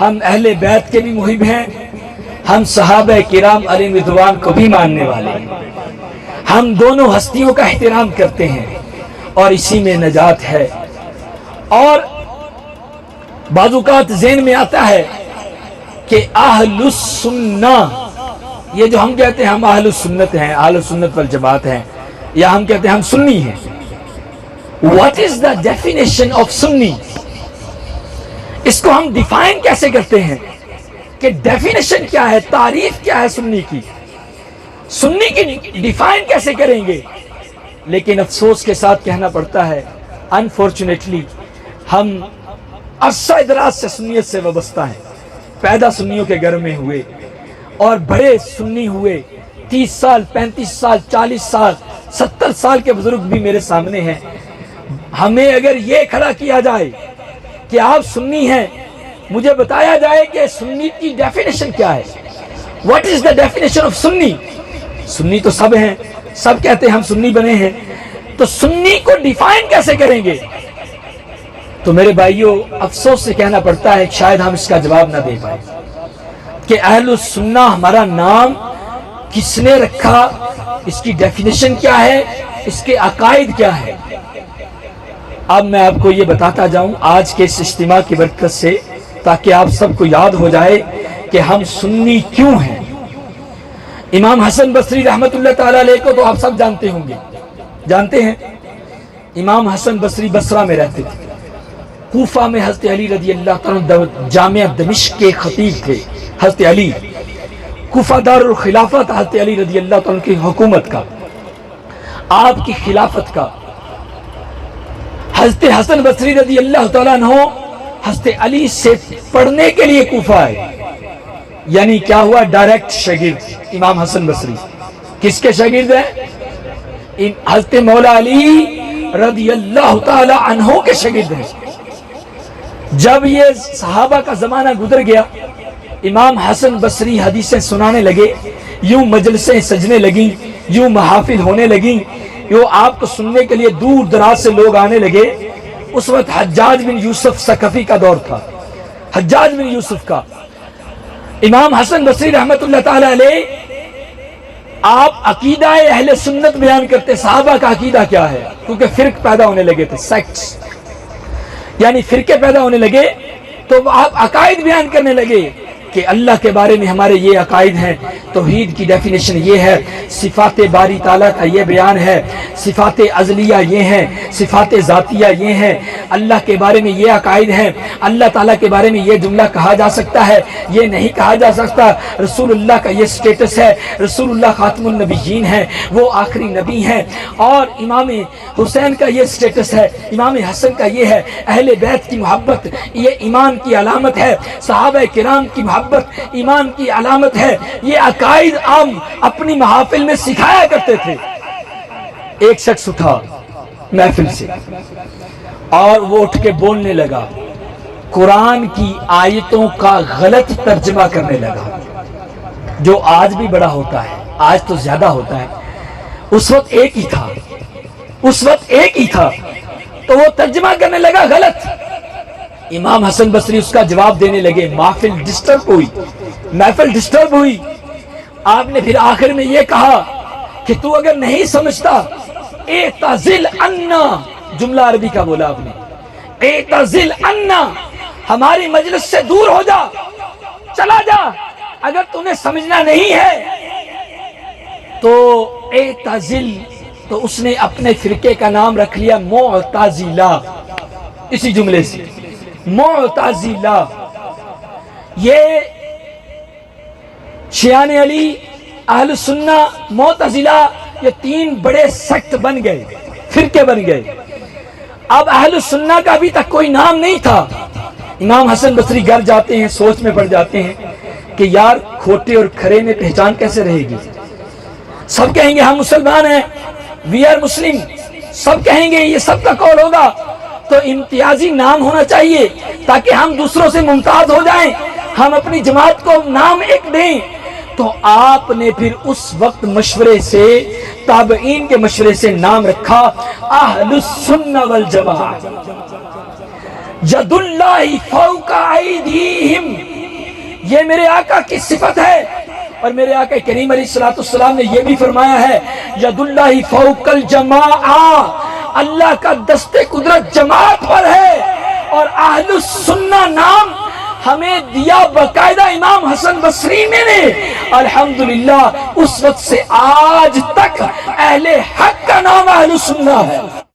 ہم اہل بیت کے بھی محب ہیں، ہم صحابہ کرام علیہ رضوان کو بھی ماننے والے ہیں، ہم دونوں ہستیوں کا احترام کرتے ہیں اور اسی میں نجات ہے۔ اور بعض اوقات ذہن میں آتا ہے کہ اہل السنہ، یہ جو ہم کہتے ہیں ہم اہل السنت ہیں، اہل السنت والجماعت ہیں، یا ہم کہتے ہیں ہم سنی ہیں، what is the definition of سنی؟ اس کو ہم ڈیفائن کیسے کرتے ہیں کہ ڈیفینیشن کیا ہے، تعریف کیا ہے سنی کی، سنی کی ڈیفائن کیسے کریں گے؟ لیکن افسوس کے ساتھ کہنا پڑتا ہے انفارچونیٹلی ہم عرصہ دراز سے سنیت سے وابستہ ہیں، پیدا سنیوں کے گھر میں ہوئے اور بڑے سنی ہوئے، 30 سال 35 سال 40 سال 70 سال کے بزرگ بھی میرے سامنے ہیں۔ ہمیں اگر یہ کھڑا کیا جائے کہ آپ سنی ہیں، مجھے بتایا جائے کہ سنی کی ڈیفینیشن کیا ہے، what is the definition of Sunni? Sunni تو سب ہیں، سب کہتے ہیں ہم سنی بنے ہیں، تو سنی کو ڈیفائن کیسے کریں گے؟ تو میرے بھائیوں افسوس سے کہنا پڑتا ہے شاید ہم اس کا جواب نہ دے پائے کہ اہل السنہ ہمارا نام کس نے رکھا، اس کی ڈیفینیشن کیا ہے، اس کے عقائد کیا ہے۔ اب میں آپ کو یہ بتاتا جاؤں آج کے اس اجتماع کی برکت سے، تاکہ آپ سب کو یاد ہو جائے کہ ہم سنی کیوں ہیں۔ امام حسن بصری رحمت اللہ تعالیٰ علیہ کو تو آپ سب جانتے ہوں گے، جانتے ہیں امام حسن بصری بصرہ میں رہتے تھے، کوفہ میں حضرت علی رضی اللہ تعالیٰ جامعہ دمشق کے خطیب تھے۔ حضرت علی کوفہ دار الخلافت، حضرت علی رضی اللہ تعالیٰ کی حکومت کا، آپ کی خلافت کا۔ حضرت حسن بصری رضی اللہ تعالیٰ عنہ حضرت علی سے پڑھنے کے لیے کوفہ آئے، یعنی کیا ہوا، ڈائریکٹ شاگرد امام حسن بصری۔ کس کے شاگرد ہیں؟ حضرت مولا علی رضی اللہ تعالی عنہ کے شاگرد ہیں۔ جب یہ صحابہ کا زمانہ گزر گیا، امام حسن بصری حدیثیں سنانے لگے، یوں مجلسیں سجنے لگیں، یوں محافل ہونے لگیں، یوں آپ کو سننے کے لیے دور دراز سے لوگ آنے لگے۔ اس وقت حجاج بن یوسف ثقفی کا دور تھا، حجاج بن یوسف کا۔ امام حسن بصری رحمت اللہ تعالی علیہ آپ عقیدہ اہل سنت بیان کرتے، صحابہ کا عقیدہ کیا ہے، کیونکہ فرق پیدا ہونے لگے تھے، سیکٹس یعنی فرقے پیدا ہونے لگے، تو آپ عقائد بیان کرنے لگے کہ اللہ کے بارے میں ہمارے یہ عقائد ہیں، توحید کی ڈیفینیشن یہ ہے، صفات باری تعالیٰ کا یہ بیان ہے، صفات ازلیہ یہ ہیں، صفات ذاتیہ یہ ہیں، اللہ کے بارے میں یہ عقائد ہیں، اللہ تعالیٰ کے بارے میں یہ جملہ کہا جا سکتا ہے، یہ نہیں کہا جا سکتا، رسول اللہ کا یہ سٹیٹس ہے، رسول اللہ خاتم النبیین ہے، وہ آخری نبی ہیں، اور امام حسین کا یہ سٹیٹس ہے، امام حسن کا یہ ہے، اہل بیت کی محبت یہ ایمان کی علامت ہے، صحابہ کرام کی محبت ایمان کی علامت ہے، یہ عقائد عام اپنی محافل میں سکھایا کرتے تھے۔ ایک شخص اٹھا محفل سے اور وہ اٹھ کے بولنے لگا، قرآن کی آیتوں کا غلط ترجمہ کرنے لگا، جو آج بھی بڑا ہوتا ہے، آج تو زیادہ ہوتا ہے، اس وقت ایک ہی تھا، تو وہ ترجمہ کرنے لگا غلط۔ امام حسن بصری اس کا جواب دینے لگے، محفل ڈسٹرب ہوئی۔ آپ نے پھر آخر میں یہ کہا کہ تو اگر نہیں سمجھتا، اعتزل عنا، جملہ عربی کا بولا آپ نے، اعتزل عنا، ہماری مجلس سے دور ہو جا، چلا جا، اگر تمہیں سمجھنا نہیں ہے تو اعتزل۔ تو اس نے اپنے فرقے کا نام رکھ لیا معتزلہ، اسی جملے سے معتزلہ۔ یہ شیعان علی، اہل سنہ، معتزلہ، یہ تین بڑے سیکٹ بن گئے، فرقے بن گئے۔ اب اہل سنہ کا ابھی تک کوئی نام نہیں تھا۔ امام حسن بصری گھر جاتے ہیں، سوچ میں پڑ جاتے ہیں کہ یار کھوٹے اور کھرے میں پہچان کیسے رہے گی؟ سب کہیں گے ہم مسلمان ہیں، وی آر مسلم، سب کہیں گے، یہ سب کا قول ہوگا، تو امتیازی نام ہونا چاہیے تاکہ ہم دوسروں سے ممتاز ہو جائیں، ہم اپنی جماعت کو نام ایک دیں۔ تو آپ نے پھر اس وقت مشورے سے، تابعین کے مشورے سے نام رکھا اہل السنہ والجماعت۔ ید اللہ فوق ایدیہم، یہ میرے آقا کی صفت ہے۔ اور میرے آقا کریم علیہ الصلوۃ والسلام نے یہ بھی فرمایا ہے ید اللہ فوق الجماعہ، اللہ کا دست قدرت جماعت پر ہے۔ اور اہل السنہ نام ہمیں دیا باقاعدہ امام حسن بصری میں نے، الحمدللہ اس وقت سے آج تک اہل حق کا نام اہل السنہ ہے۔